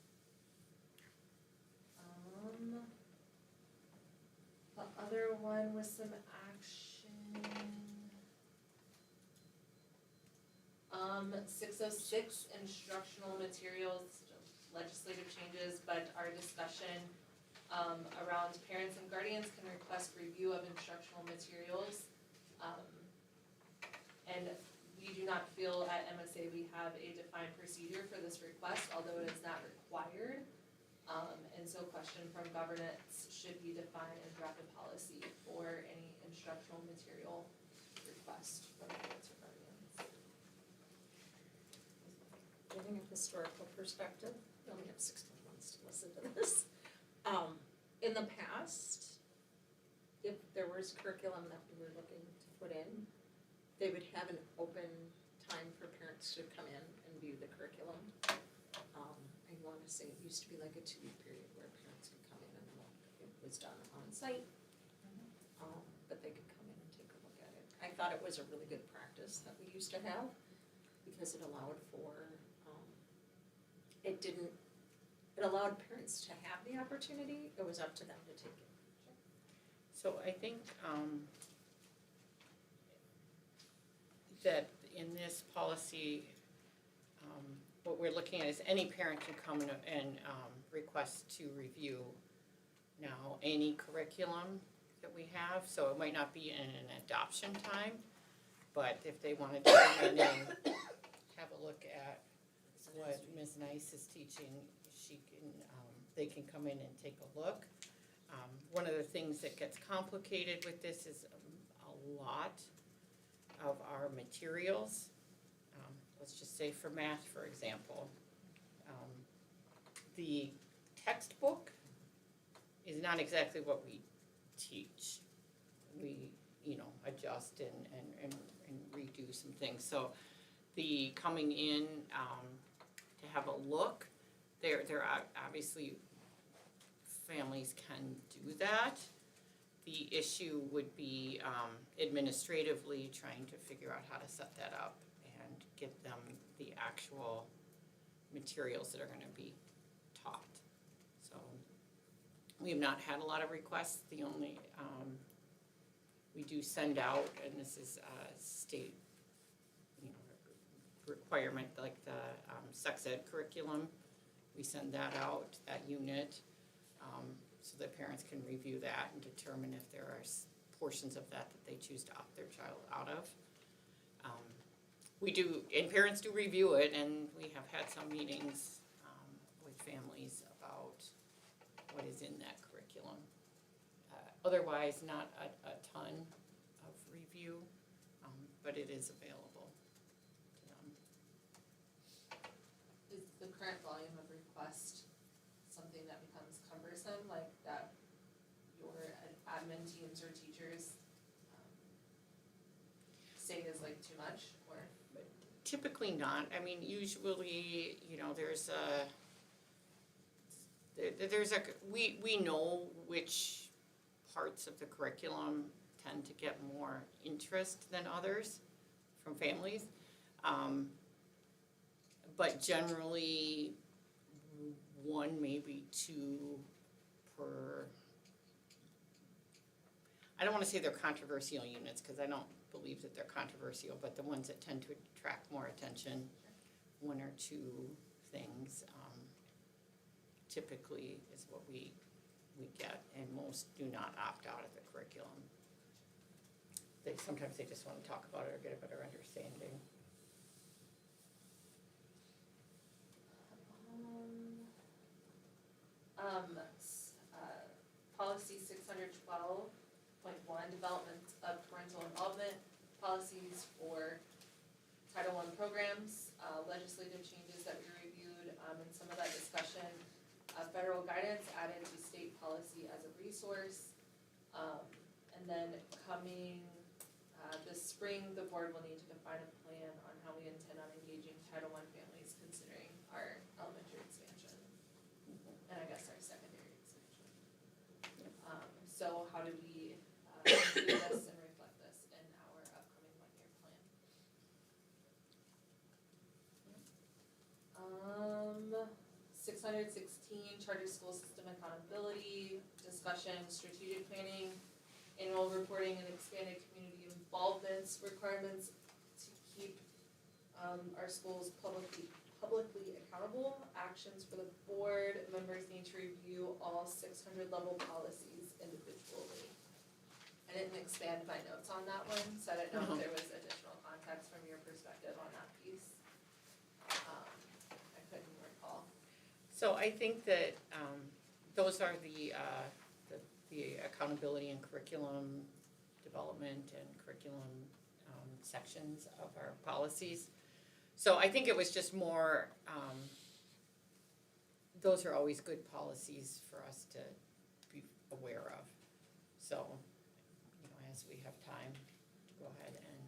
The other one was some action. 606 instructional materials, legislative changes, but our discussion, around parents and guardians can request review of instructional materials. And we do not feel at MSA we have a defined procedure for this request, although it is not required. And so question from governance should be defined and drafted policy for any instructional material request from parents or guardians. Getting a historical perspective, we only have 16 months to listen to this. In the past, if there was curriculum that we were looking to put in, they would have an open time for parents to come in and view the curriculum. I wanna say it used to be like a 2-week period where parents could come in and look. It was done on site, but they could come in and take a look at it. I thought it was a really good practice that we used to have because it allowed for, it allowed parents to have the opportunity. It was up to them to take it. So I think, that in this policy, what we're looking at is any parent can come and request to review now any curriculum that we have, so it might not be in an adoption time, but if they wanted to come in and have a look at what Ms. Nice is teaching, she can, they can come in and take a look. One of the things that gets complicated with this is a lot of our materials. Let's just say for math, for example, the textbook is not exactly what we teach. We, adjust and redo some things. So the coming in to have a look, there are obviously families can do that. The issue would be administratively trying to figure out how to set that up and get them the actual materials that are gonna be taught. So we have not had a lot of requests. The only, we do send out, and this is a state, requirement, like the sex ed curriculum. We send that out, that unit, so that parents can review that and determine if there are portions of that they choose to opt their child out of. We do, and parents do review it, and we have had some meetings with families about what is in that curriculum. Otherwise, not a ton of review, but it is available to them. Is the current volume of request something that becomes cumbersome, like that your admin teams or teachers say is like too much, or? Typically not. I mean, usually, we know which parts of the curriculum tend to get more interest than others from families. But generally, 1, maybe 2 per, I don't wanna say they're controversial units, cause I don't believe that they're controversial, but the ones that tend to attract more attention, 1 or 2 things, typically is what we get, and most do not opt out of the curriculum. Sometimes they just wanna talk about it or get a better understanding. Policy 612.1, development of parental involvement, policies for Title I programs, legislative changes that we reviewed, and some of that discussion. Federal guidance added to state policy as a resource. And then coming this spring, the board will need to define a plan on how we intend on engaging Title I families considering our elementary expansion. And I guess our secondary expansion. So how do we do this and reflect this in our upcoming 1-year plan? 616, charter school system accountability, discussion, strategic planning, annual reporting and expanded community involvements requirements to keep our schools publicly accountable. Actions for the board members need to review all all 600 level policies individually. I didn't expand my notes on that one, so I didn't know if there was additional context from your perspective on that piece. I couldn't recall. So I think that, those are the accountability and curriculum development and curriculum, sections of our policies. So I think it was just more, those are always good policies for us to be aware of. So, you know, as we have time to go ahead and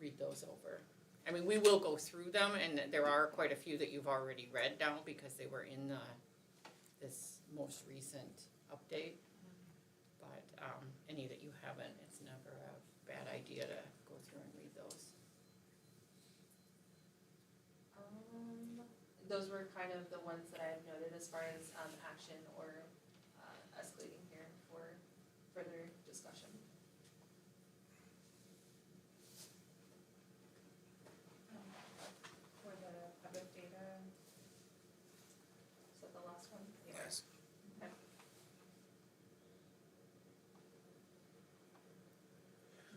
read those over. I mean, we will go through them, and there are quite a few that you've already read now because they were in this most recent update. But any that you haven't, it's never a bad idea to go through and read those. Those were kind of the ones that I've noted as far as action or escalating here for further discussion. For the public data, Is that the last one? Yes. Okay.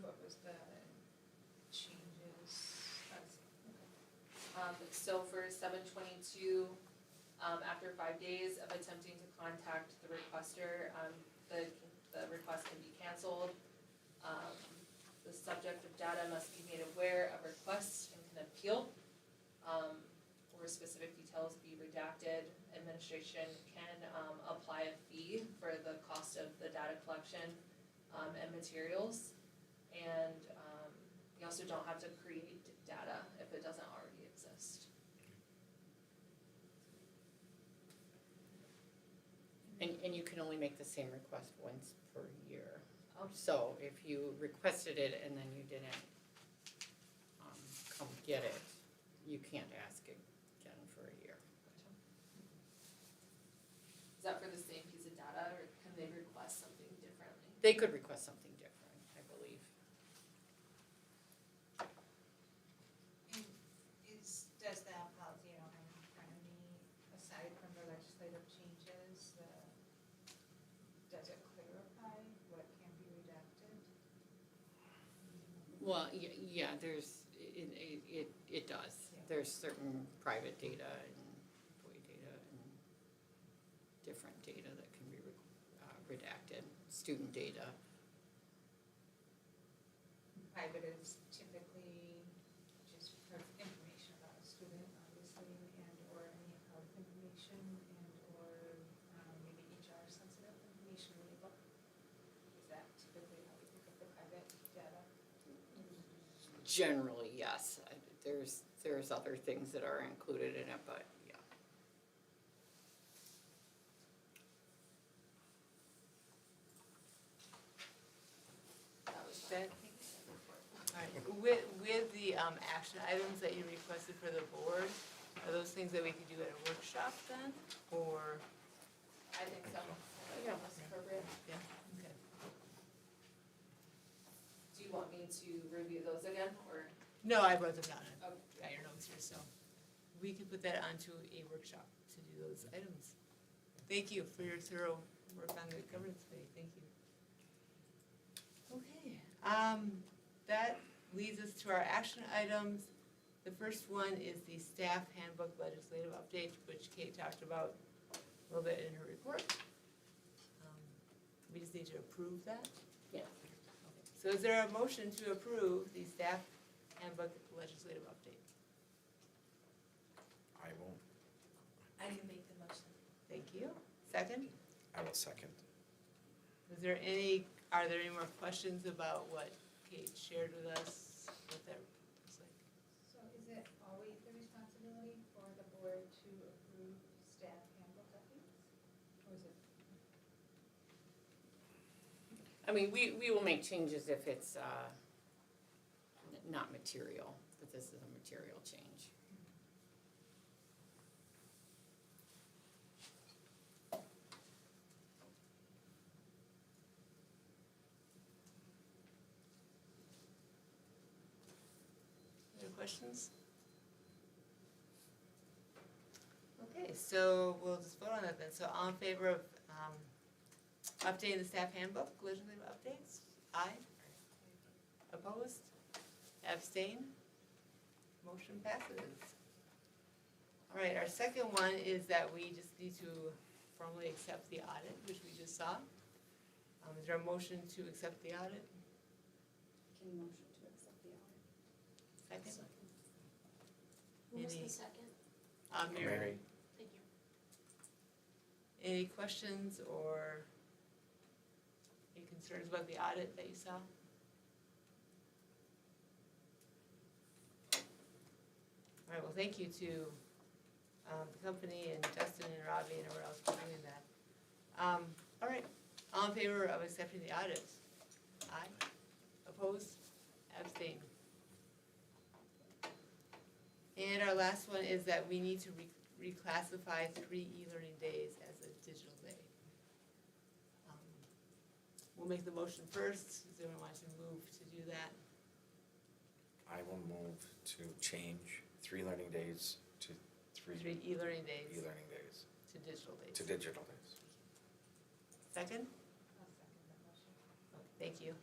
what was the changes? So for 7/22, after 5 days of attempting to contact the requester, the request can be canceled. The subject of data must be made aware of requests and can appeal. Or specific details be redacted. Administration can apply a fee for the cost of the data collection and materials. And you also don't have to create data if it doesn't already exist. And you can only make the same request once per year. Oh. So if you requested it and then you didn't come get it, you can't ask it again for a year. Is that for the same piece of data, or can they request something differently? They could request something different, I believe. And does that policy, you know, have in front of me, aside from the legislative changes, does it clarify what can be redacted? Well, yeah, it does. Yeah. There's certain private data and employee data and different data that can be redacted, student data. Private is typically just information about a student, obviously, and or any health information, and or maybe HR sensitive information in the book. Is that typically how we pick up the private data? Generally, yes. There's other things that are included in it, but yeah. That was That- Alright, with the action items that you requested for the board, are those things that we could do at a workshop then, or? I think so. Yeah. That's appropriate. Yeah, okay. Do you want me to review those again, or? No, I wrote them down, Okay. I got your notes here, so we can put that onto a workshop to do those items. Thank you for your thorough work on the governance committee, thank you. Okay, that leads us to our action items. The first one is the staff handbook legislative update, which Kate talked about a little bit in her report. We just need to approve that. Yeah. Okay. So is there a motion to approve the staff handbook legislative update? I will, I can make the motion. Thank you. Second? I will second. Are there any more questions about what Kate shared with us, what that was like? So is it always the responsibility for the board to approve staff handbook updates? Or is it? I mean, we will make changes if it's not material, but this is a material change. Any questions? Okay, so we'll just vote on that then. So all in favor of Updating the staff handbook, legislative updates, aye. Opposed? Abstain? Motion passes. All right, our second one is that we just need to formally accept the audit, which we just saw. Is there a motion to accept the audit? Can you motion to accept the audit? Second? Who was Any- the second? Mary. Thank you. Any questions or any concerns about the audit that you saw? All right, well, thank you to the company and Justin and Robbie and everyone else for doing that. All right, all in favor of accepting the audit? Aye. Opposed? Abstain. And our last one is that we need to reclassify 3 e-learning days as a digital day. We'll make the motion first. Does anyone want to move to do that? I will move to change 3 learning days to 3 3 e-learning days e-learning days to digital days. to digital days. Second? I'll second that motion. Thank you.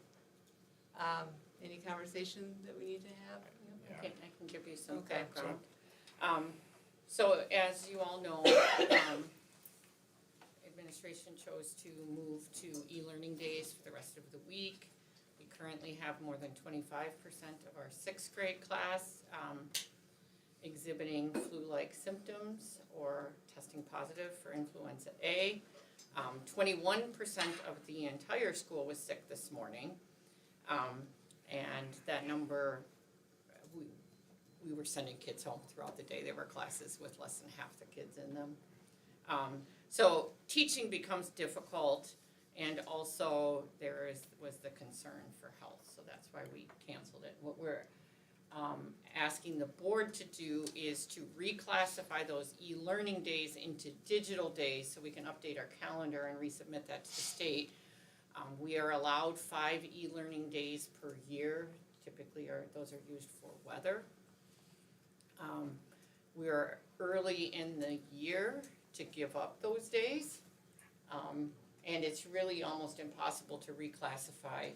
Any conversation that we need to have? Yeah. I can give you some Okay. background. So as you all know, administration chose to move to e-learning days for the rest of the week. We currently have more than 25% of our 6th grade class exhibiting flu-like symptoms or testing positive for influenza A. 21% of the entire school was sick this morning. And that number, we were sending kids home throughout the day. There were classes with less than half the kids in them. So teaching becomes difficult, and also was the concern for health, so that's why we canceled it. What we're asking the board to do is to reclassify those e-learning days into digital days so we can update our calendar and resubmit that to the state. We are allowed 5 e-learning days per year. Typically those are used for weather. We're early in the year to give up those days. And it's really almost impossible to reclassify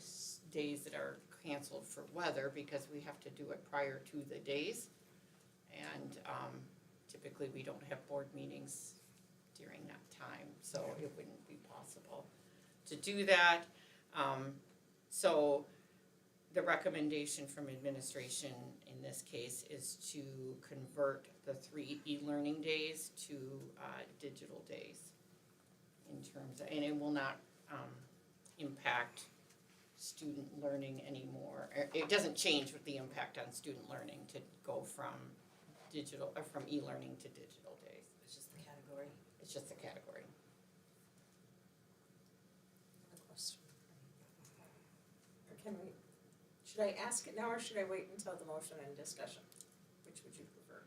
days that are canceled for weather because we have to do it prior to the days. And typically we don't have board meetings during that time, so it wouldn't be possible to do that. So the recommendation from administration in this case is to convert the 3 e-learning days to digital days in terms of, and it will not impact student learning anymore. It doesn't change with the impact on student learning to go from digital, or from e-learning to digital days. It's just the category. It's just a category. A question. Or should I ask it now or should I wait until the motion and discussion? Which would you prefer?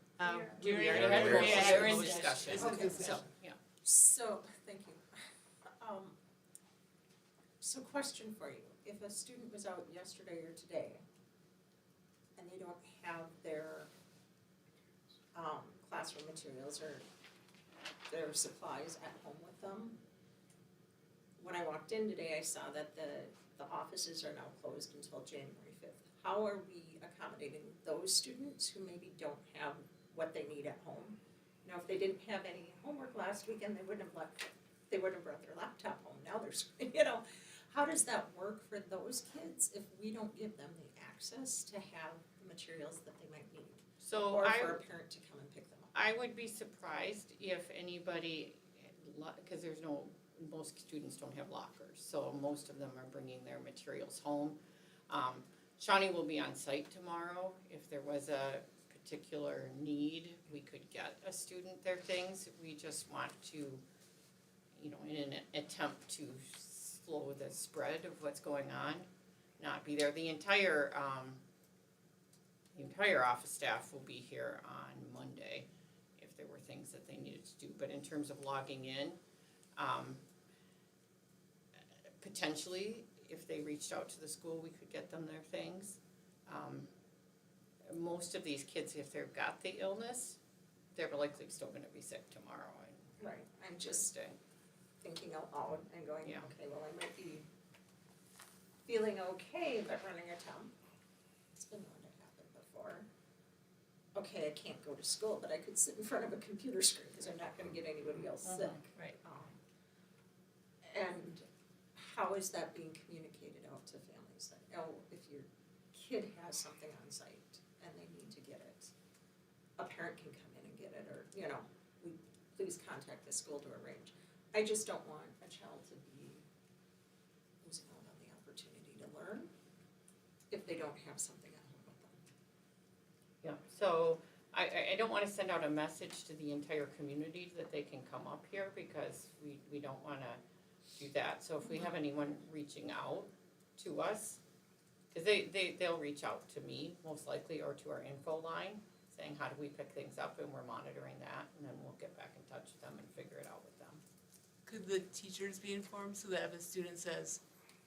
We We already already had had a we're in discussion. discussion. This is Okay. discussion. So, yeah. So, thank you. So question for you, if a student was out yesterday or today and they don't have their classroom materials or their supplies at home with them, when I walked in today, I saw that the offices are now closed until January 5th. How are we accommodating those students who maybe don't have what they need at home? Now, if they didn't have any homework last weekend, they wouldn't have brought their laptop home. Now they're, how does that work for those kids if we don't give them the access to have the materials that they might need? So Or for a parent to come and pick them up? I would be surprised if anybody, because most students don't have lockers, so most of them are bringing their materials home. Shawnee will be on site tomorrow. If there was a particular need, we could get a student their things. We just want to, in an attempt to slow the spread of what's going on, not be there. The entire office staff will be here on Monday if there were things that they needed to do. But in terms of logging in, potentially, if they reached out to the school, we could get them their things. Most of these kids, if they've got the illness, they're likely still gonna be sick tomorrow and Right, I'm just Thursday. thinking thinking out loud and going, Yeah. okay, well, I might be feeling okay, but running a temp. It's been known to happen before. Okay, I can't go to school, but I could sit in front of a computer screen because I'm not gonna get anybody else sick. Right. And how is that being communicated out to families that, oh, if your kid has something on site and they need to get it, a parent can come in and get it, or, you know, please contact the school to arrange. I just don't want a child to be losing out on the opportunity to learn if they don't have something at home with them. Yeah, so I don't wanna send out a message to the entire community that they can come up here because we don't wanna do that. So if we have anyone reaching out to us, cause they'll reach out to me most likely or to our info line saying, how do we pick things up, and we're monitoring that, and then we'll get back in touch with them and figure it out with them. Could the teachers be informed so that if a student says,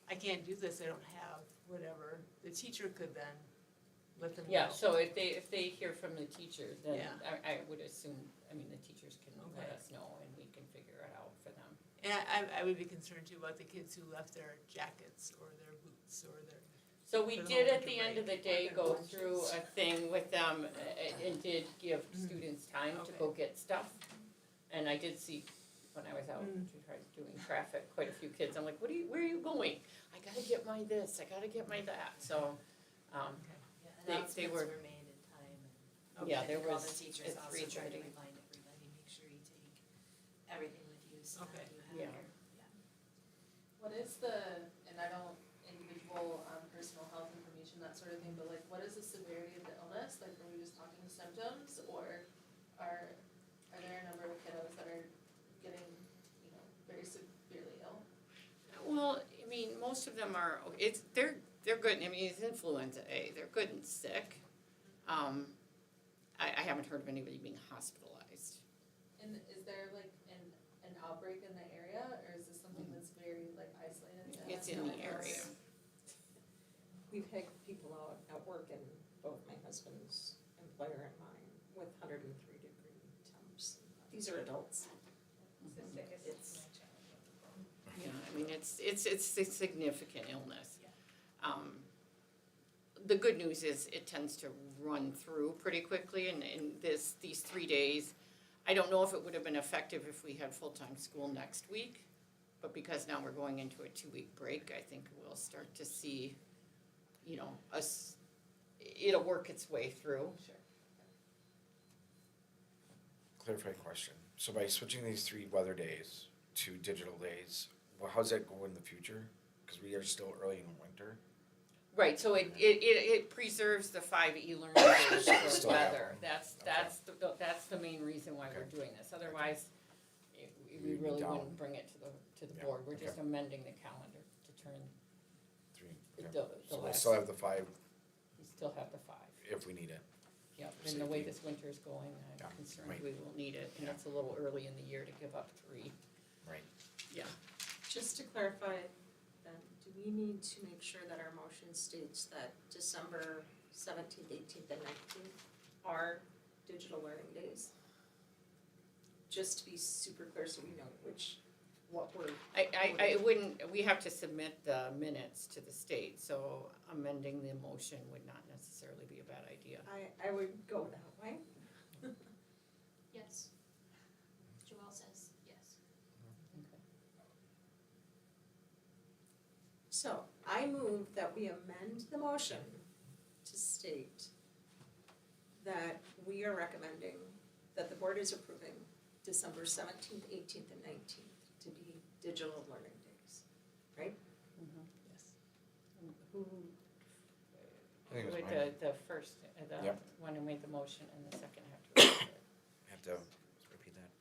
I can't do this, I don't have whatever, the teacher could then let them know? Yeah, so if they hear from the teacher, then Yeah. I would assume, I mean, the teachers can let Okay. us know and we can figure it out for them. And I would be concerned too about the kids who left their jackets or their boots or their, So we For the did whole at the end of the break. day Or go their through lunches. a thing with them and did give students time to go get stuff. And I did see, when I was out doing traffic, quite a few kids, I'm like, where are you going? I gotta get my this, I gotta get my that, so, They Announcements were- were made in time and Yeah, I there think all was the teachers at also tried to 3:30. remind everybody, make sure you take everything with you so Okay. that you have Yeah. your, What is the, and I don't individual personal health information, that sort of thing, but like what is the severity of the illness? Like are we just talking symptoms or are there a number of kiddos that are getting, you know, very severely ill? well, I mean, most of them are, they're good, I mean, it's influenza A, they're good and sick. I haven't heard of anybody being hospitalized. And is there like an outbreak in the area or is this something that's very like isolated? to It's us? in the area. We've had people out at work in both my husband's employer and mine with 103-degree temps. These are adults. It's the sickest It's- my child. Yeah, I mean, it's a significant illness. The good news is it tends to run through pretty quickly and these 3 days, I don't know if it would have been effective if we had full-time school next week, but because now we're going into a 2-week break, I think we'll start to see, you know, it'll work its way through. Sure. Clarifying question. So by switching these 3 weather days to digital days, well, how's that go in the future? Because we are still early in winter. Right, so it preserves the 5 e-learning days So for still have weather, them. that's the main reason why we're Okay. doing this, otherwise, we You'd be really down. wouldn't bring it to the Yeah, board, we're just okay. amending the calendar to turn, 3. The- Okay. the So we'll last- still have the 5 we still have the 5. if we need it. Yep, and the way Safety. this winter is going, Yeah, I'm concerned right. we will need it, and Yeah. it's a little early in the year to give up 3. Right. Yeah. Just to clarify, then, do we need to make sure that our motion states that December 17th, 18th, and 19th are digital learning days? Just to be super clear so we know what we're. I wouldn't, we have to submit the minutes to the state, so amending the motion would not necessarily be a bad idea. I would go that way. Yes. Joelle says yes. So I move that we amend the motion to state that we are recommending that the board is approving December 17th, 18th, and 19th to be digital learning days, right? yes. Who, I think it was with mine. the first, the Yep. one who made the motion and the second have to repeat it. Have to repeat that.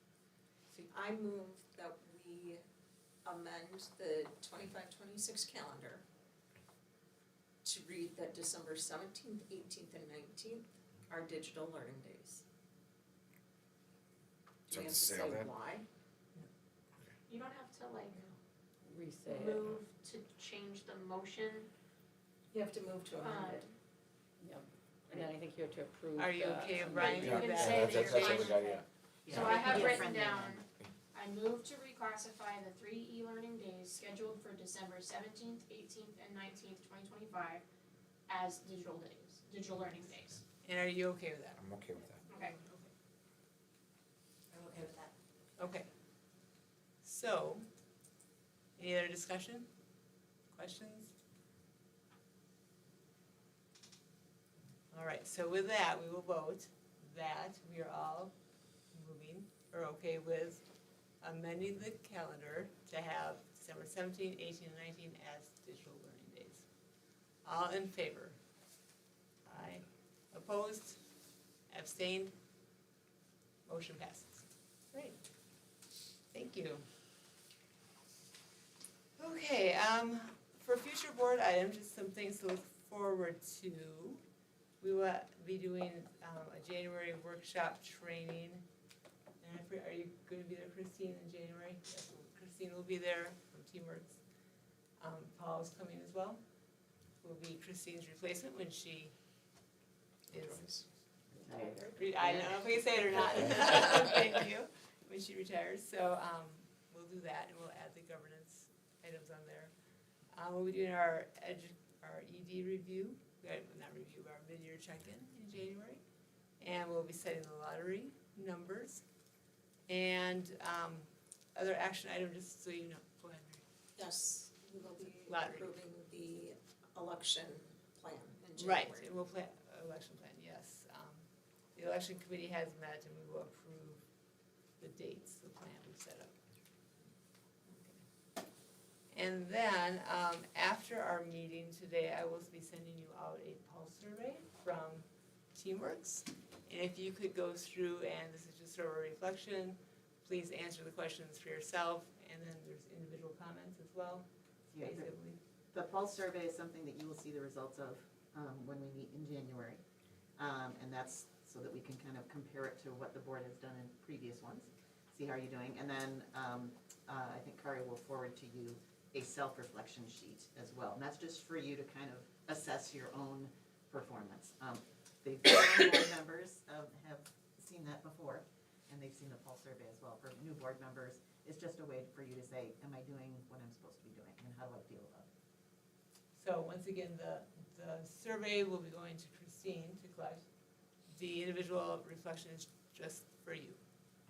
I move that we amend the 25-26 calendar to read that December 17th, 18th, and 19th are digital learning days. Do So we have to to say say all that? why? You don't have to like Resay it. move to change the motion. You have to move to amend it. Yep, and then I think you have to approve Are you the okay, amendment. Brian? You Yeah, can yeah, say that that's you're a fine good with idea. So I have written down, I I move to reclassify the 3 e-learning days scheduled for December 17th, 18th, and 19th, 2025 as digital days, digital learning days. And are you okay with that? I'm okay with that. Okay. I'm okay with that. Okay. So, any other discussion? Questions? All right, so with that, we will vote that we are all moving, or okay with amending the calendar to have December 17, 18, and 19 as digital learning days. All in favor? Aye. Opposed? Abstained? Motion passes. Great. Thank you. Okay, for future board items, just some things to look forward to. We will be doing a January workshop training. And are you gonna be there, Christine, in January? Yes, Christine will be there from Teamworks. Paul's coming as well. Will be Christine's replacement when she is I don't know if we can say it or not. Thank you. When she retires, so we'll do that and we'll add the governance items on there. We'll be doing our ED review, not review, but our mid-year check-in in January. And we'll be setting the lottery numbers. And other action item, just so you know, go ahead, Mary. Yes, we will be Lottery. approving the election plan in January. Right, and we'll plan, election plan, yes. The election committee has met and we will approve the dates, the plan we've set up. Okay. And then, after our meeting today, I will be sending you out a pulse survey from Teamworks. And if you could go through, and this is just sort of a reflection, please answer the questions for yourself, and then there's individual comments as well. Yeah, Basically. the pulse survey is something that you will see the results of when we meet in January. And that's so that we can kind of compare it to what the board has done in previous ones, see how you're doing. And then I think Kari will forward to you a self-reflection sheet as well. And that's just for you to kind of assess your own performance. The board members have seen that before, and they've seen the pulse survey as well. For new board members, it's just a way for you to say, am I doing what I'm supposed to be doing, and how do I feel about it? So once again, the survey will be going to Christine to collect. The individual reflection is just for you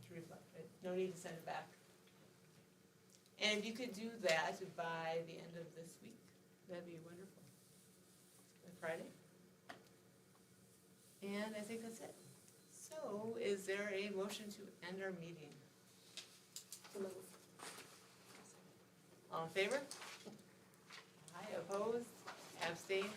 to reflect, right? No need to send it back. And if you could do that by the end of this week, that'd be wonderful. By Friday. And I think that's it. So is there a motion to end our meeting? All in favor? Aye, opposed, abstained?